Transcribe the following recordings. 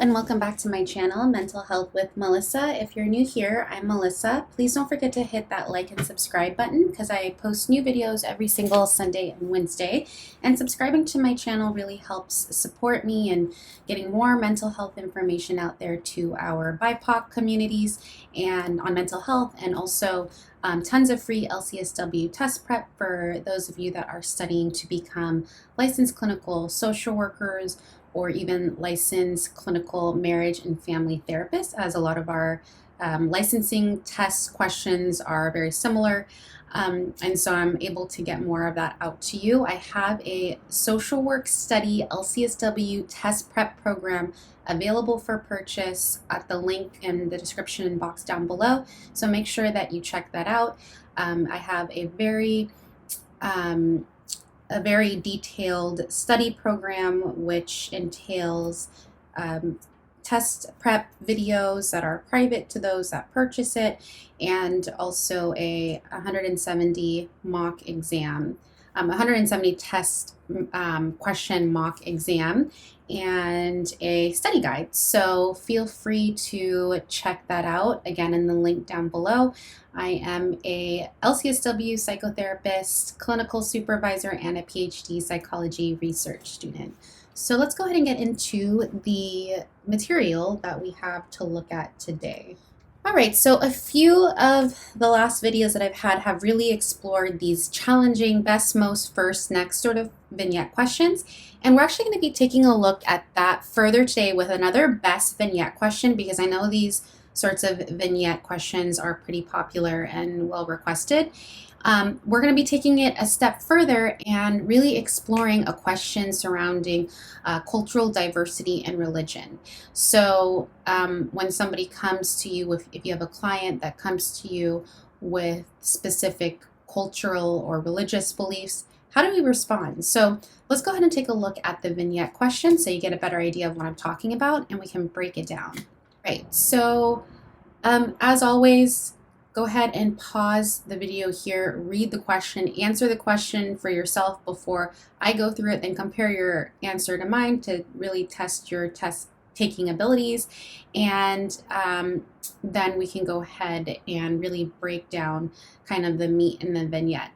and welcome back to my channel, Mental Health with Melissa. If you're new here, I'm Melissa. Please don't forget to hit that like and subscribe button because I post new videos every single Sunday and Wednesday. And subscribing to my channel really helps support me in getting more mental health information out there to our BIPOC communities and on mental health, and also tons of free LCSW test prep for those of you that are studying to become licensed clinical social workers or even licensed clinical marriage and family therapists, as a lot of our licensing test questions are very similar. And so I'm able to get more of that out to you. I have a social work study LCSW test prep program available for purchase at the link in the description box down below. So make sure that you check that out. I have a very detailed study program, which entails test prep videos that are private to those that purchase it, and also a 170 mock exam, 170 test question mock exam, and a study guide. So feel free to check that out again in the link down below. I am a LCSW psychotherapist, clinical supervisor, and a PhD psychology research student. So let's go ahead and get into the material that we have to look at today. All right, so a few of the last videos that I've had have really explored these challenging best, most, first, next sort of vignette questions. And we're actually going to be taking a look at that further today with another best vignette question, because I know these sorts of vignette questions are pretty popular and well requested. We're going to be taking it a step further and really exploring a question surrounding cultural diversity and religion. So when somebody comes to you, if you have a client that comes to you with specific cultural or religious beliefs, how do we respond? So let's go ahead and take a look at the vignette question so you get a better idea of what I'm talking about and we can break it down. Right, so as always, go ahead and pause the video here, read the question, answer the question for yourself before I go through it, then compare your answer to mine to really test your test-taking abilities, and then we can go ahead and really break down kind of the meat in the vignette.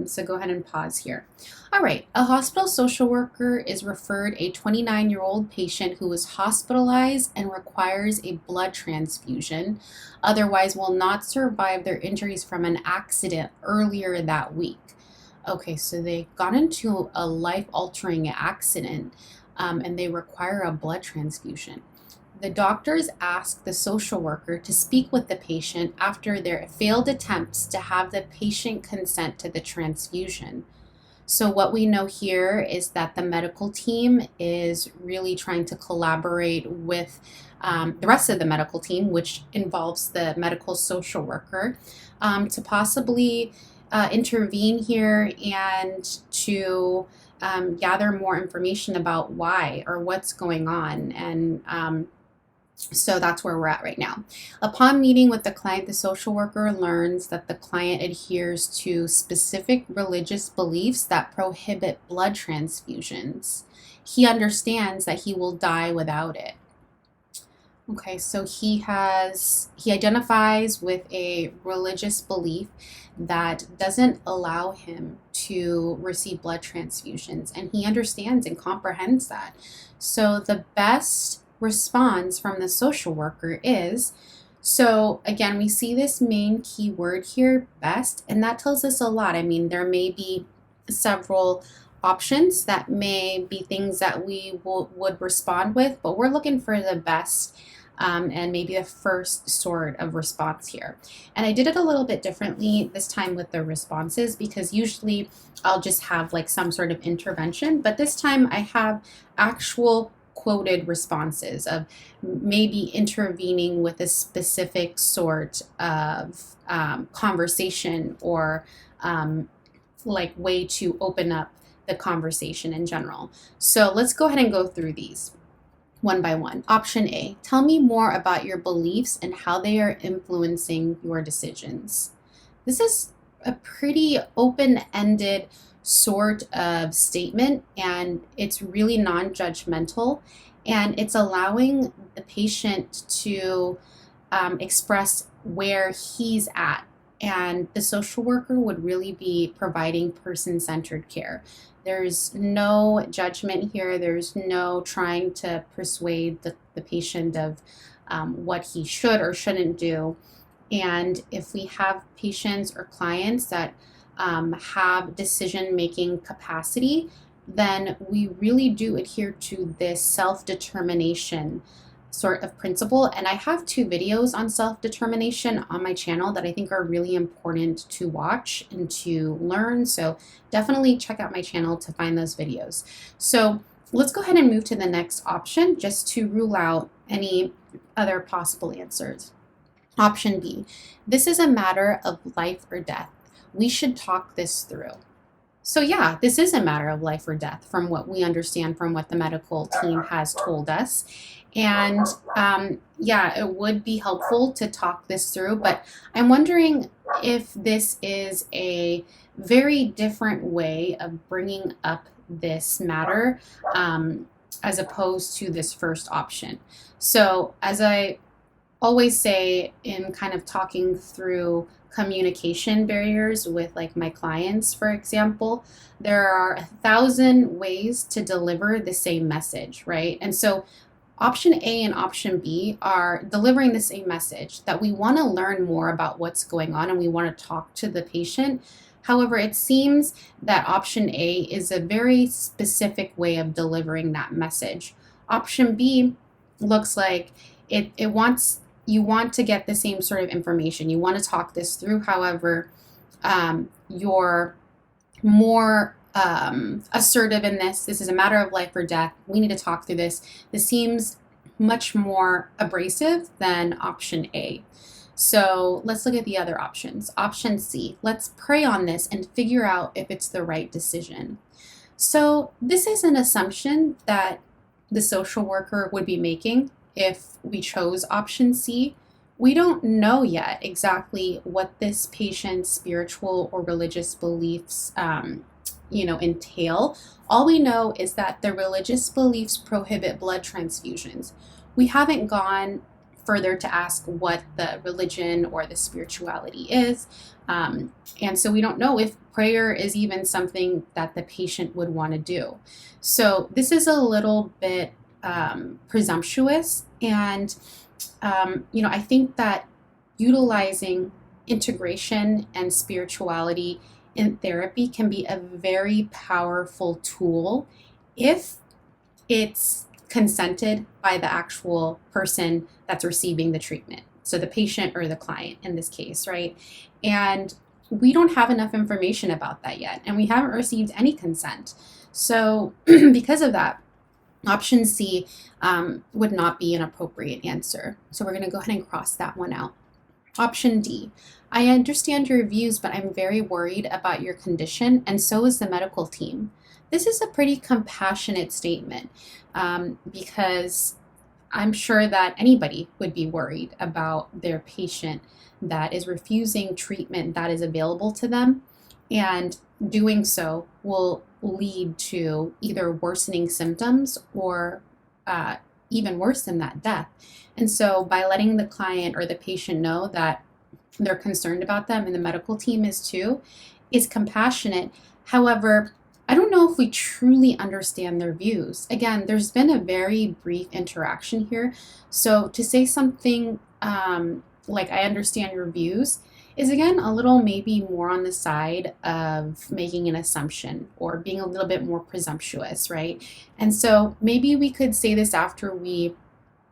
So go ahead and pause here. All right, a hospital social worker is referred a 29-year-old patient who was hospitalized and requires a blood transfusion, otherwise will not survive their injuries from an accident earlier that week. Okay, so they got into a life-altering accident and they require a blood transfusion. The doctors ask the social worker to speak with the patient after their failed attempts to have the patient consent to the transfusion. So what we know here is that the medical team is really trying to collaborate with the rest of the medical team, which involves the medical social worker, to possibly intervene here and to gather more information about why or what's going on. And so that's where we're at right now. Upon meeting with the client, the social worker learns that the client adheres to specific religious beliefs that prohibit blood transfusions. He understands that he will die without it. Okay, so he identifies with a religious belief that doesn't allow him to receive blood transfusions, and he understands and comprehends that. So the best response from the social worker is, so again, we see this main keyword here, best, and that tells us a lot. I mean, there may be several options that may be things that we would respond with, but we're looking for the best and maybe the first sort of response here. And I did it a little bit differently this time with the responses, because usually I'll just have like some sort of intervention, but this time I have actual quoted responses of maybe intervening with a specific sort of conversation or like way to open up the conversation in general. So let's go ahead and go through these one by one. Option A, tell me more about your beliefs and how they are influencing your decisions. This is a pretty open-ended sort of statement, and it's really non-judgmental, and it's allowing the patient to express where he's at. And the social worker would really be providing person-centered care. There's no judgment here. There's no trying to persuade the patient of what he should or shouldn't do. And if we have patients or clients that have decision-making capacity, then we really do adhere to this self-determination sort of principle. And I have 2 videos on self-determination on my channel that I think are really important to watch and to learn. So definitely check out my channel to find those videos. So let's go ahead and move to the next option just to rule out any other possible answers. Option B, this is a matter of life or death. We should talk this through. So yeah, this is a matter of life or death from what we understand from what the medical team has told us. And yeah, it would be helpful to talk this through, but I'm wondering if this is a very different way of bringing up this matter as opposed to this first option. So as I always say in kind of talking through communication barriers with like my clients, for example, there are 1,000 ways to deliver the same message, right? And so option A and option B are delivering the same message, that we want to learn more about what's going on and we want to talk to the patient. However, it seems that option A is a very specific way of delivering that message. Option B looks like you want to get the same sort of information. You want to talk this through. However, you're more assertive in this. This is a matter of life or death. We need to talk through this. This seems much more abrasive than option A. So let's look at the other options. Option C, let's pray on this and figure out if it's the right decision. So this is an assumption that the social worker would be making if we chose option C. We don't know yet exactly what this patient's spiritual or religious beliefs entail. All we know is that the religious beliefs prohibit blood transfusions. We haven't gone further to ask what the religion or the spirituality is. And so we don't know if prayer is even something that the patient would want to do. So this is a little bit presumptuous. And, I think that utilizing integration and spirituality in therapy can be a very powerful tool if it's consented by the actual person that's receiving the treatment. So the patient or the client in this case, right? And we don't have enough information about that yet, and we haven't received any consent. So because of that, option C would not be an appropriate answer. So we're going to go ahead and cross that one out. Option D, I understand your views, but I'm very worried about your condition, and so is the medical team. This is a pretty compassionate statement because I'm sure that anybody would be worried about their patient that is refusing treatment that is available to them, and doing so will lead to either worsening symptoms or even worse than that, death. And so by letting the client or the patient know that they're concerned about them, and the medical team is too, is compassionate. However, I don't know if we truly understand their views. Again, there's been a very brief interaction here. So to say something like, I understand your views, is again a little maybe more on the side of making an assumption or being a little bit more presumptuous, right? And so maybe we could say this after we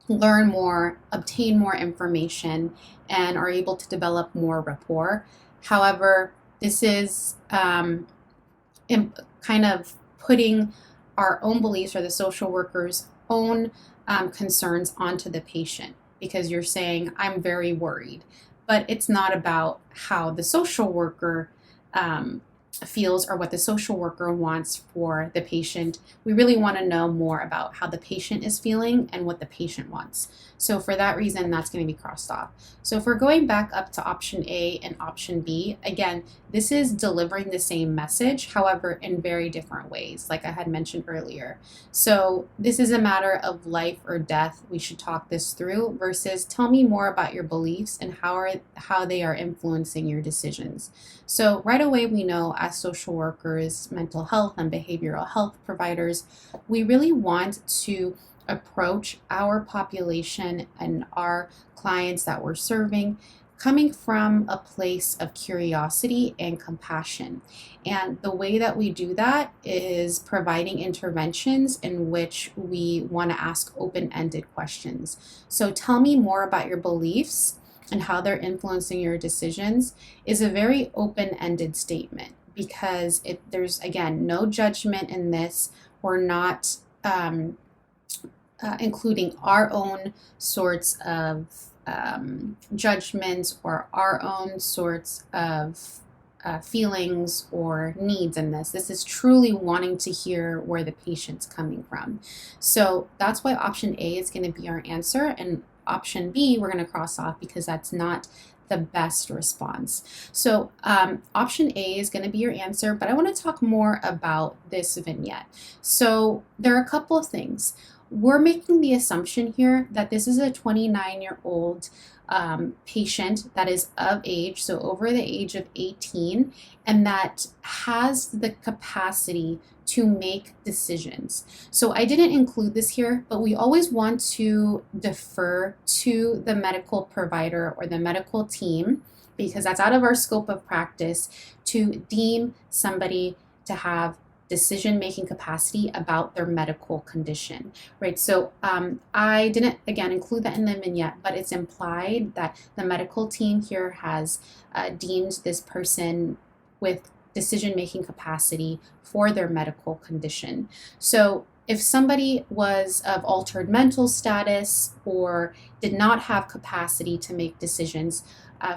learn more, obtain more information, and are able to develop more rapport. However, this is kind of putting our own beliefs or the social worker's own concerns onto the patient, because you're saying, I'm very worried. But it's not about how the social worker feels or what the social worker wants for the patient. We really want to know more about how the patient is feeling and what the patient wants. So for that reason, that's going to be crossed off. So if we're going back up to option A and option B, again, this is delivering the same message, however, in very different ways, like I had mentioned earlier. So this is a matter of life or death. We should talk this through versus tell me more about your beliefs and how they are influencing your decisions. So right away, we know as social workers, mental health and behavioral health providers, we really want to approach our population and our clients that we're serving coming from a place of curiosity and compassion. And the way that we do that is providing interventions in which we want to ask open-ended questions. So tell me more about your beliefs and how they're influencing your decisions is a very open-ended statement because there's, again, no judgment in this. We're not including our own sorts of judgments or our own sorts of feelings or needs in this. This is truly wanting to hear where the patient's coming from. So that's why option A is going to be our answer, and option B we're going to cross off because that's not the best response. So option A is going to be your answer, but I want to talk more about this vignette. So there are a couple of things. We're making the assumption here that this is a 29-year-old patient that is of age, so over the age of 18, and that has the capacity to make decisions. So I didn't include this here, but we always want to defer to the medical provider or the medical team because that's out of our scope of practice to deem somebody to have decision-making capacity about their medical condition, right? So I didn't, again, include that in the vignette, but it's implied that the medical team here has deemed this person with decision-making capacity for their medical condition. So if somebody was of altered mental status or did not have capacity to make decisions,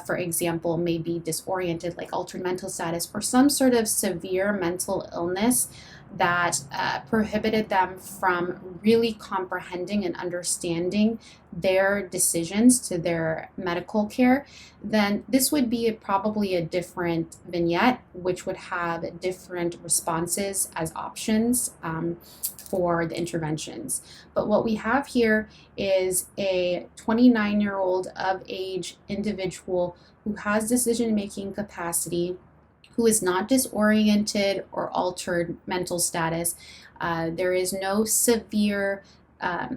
for example, maybe disoriented, like altered mental status, or some sort of severe mental illness that prohibited them from really comprehending and understanding their decisions to their medical care, then this would be probably a different vignette, which would have different responses as options for the interventions. But what we have here is a 29-year-old of age individual who has decision-making capacity, who is not disoriented or altered mental status. There is no severe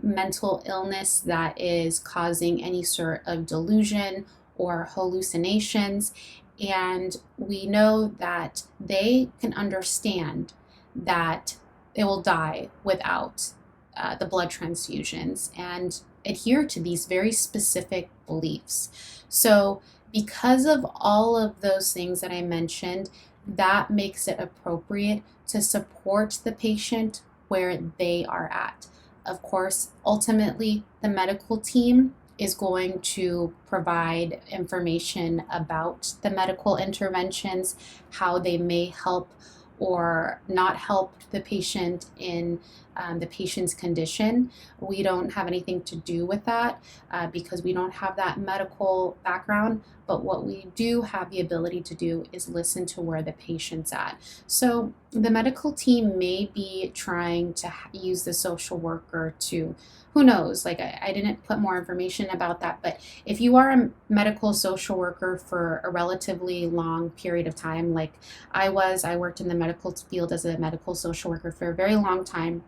mental illness that is causing any sort of delusion or hallucinations. And we know that they can understand that they will die without the blood transfusions and adhere to these very specific beliefs. So because of all of those things that I mentioned, that makes it appropriate to support the patient where they are at. Of course, ultimately, the medical team is going to provide information about the medical interventions, how they may help or not help the patient in the patient's condition. We don't have anything to do with that because we don't have that medical background. But what we do have the ability to do is listen to where the patient's at. So the medical team may be trying to use the social worker to, who knows, like I didn't put more information about that, but if you are a medical social worker for a relatively long period of time, like I worked in the medical field as a medical social worker for a very long time.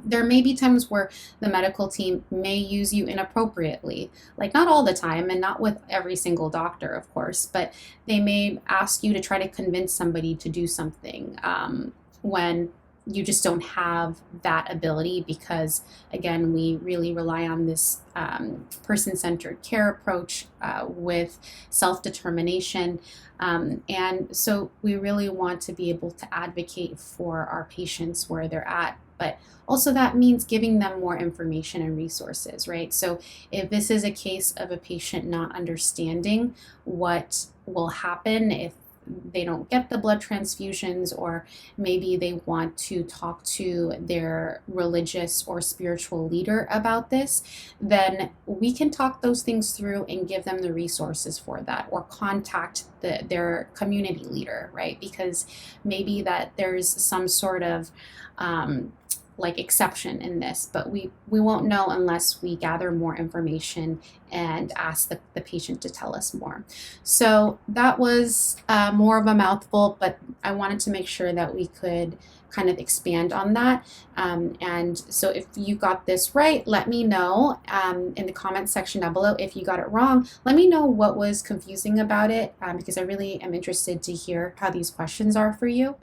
There may be times where the medical team may use you inappropriately, like not all the time and not with every single doctor, of course, but they may ask you to try to convince somebody to do something when you just don't have that ability because, again, we really rely on this person-centered care approach with self-determination. And so we really want to be able to advocate for our patients where they're at. But also that means giving them more information and resources, right? So if this is a case of a patient not understanding what will happen if they don't get the blood transfusions, or maybe they want to talk to their religious or spiritual leader about this, then we can talk those things through and give them the resources for that, or contact their community leader, right? Because maybe that there's some sort of like exception in this, but we won't know unless we gather more information and ask the patient to tell us more. So that was more of a mouthful, but I wanted to make sure that we could kind of expand on that. And so if you got this right, let me know in the comments section down below. If you got it wrong, let me know what was confusing about it, because I really am interested to hear how these questions are for you.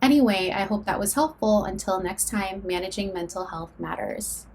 Anyway, I hope that was helpful. Until next time, managing mental health matters.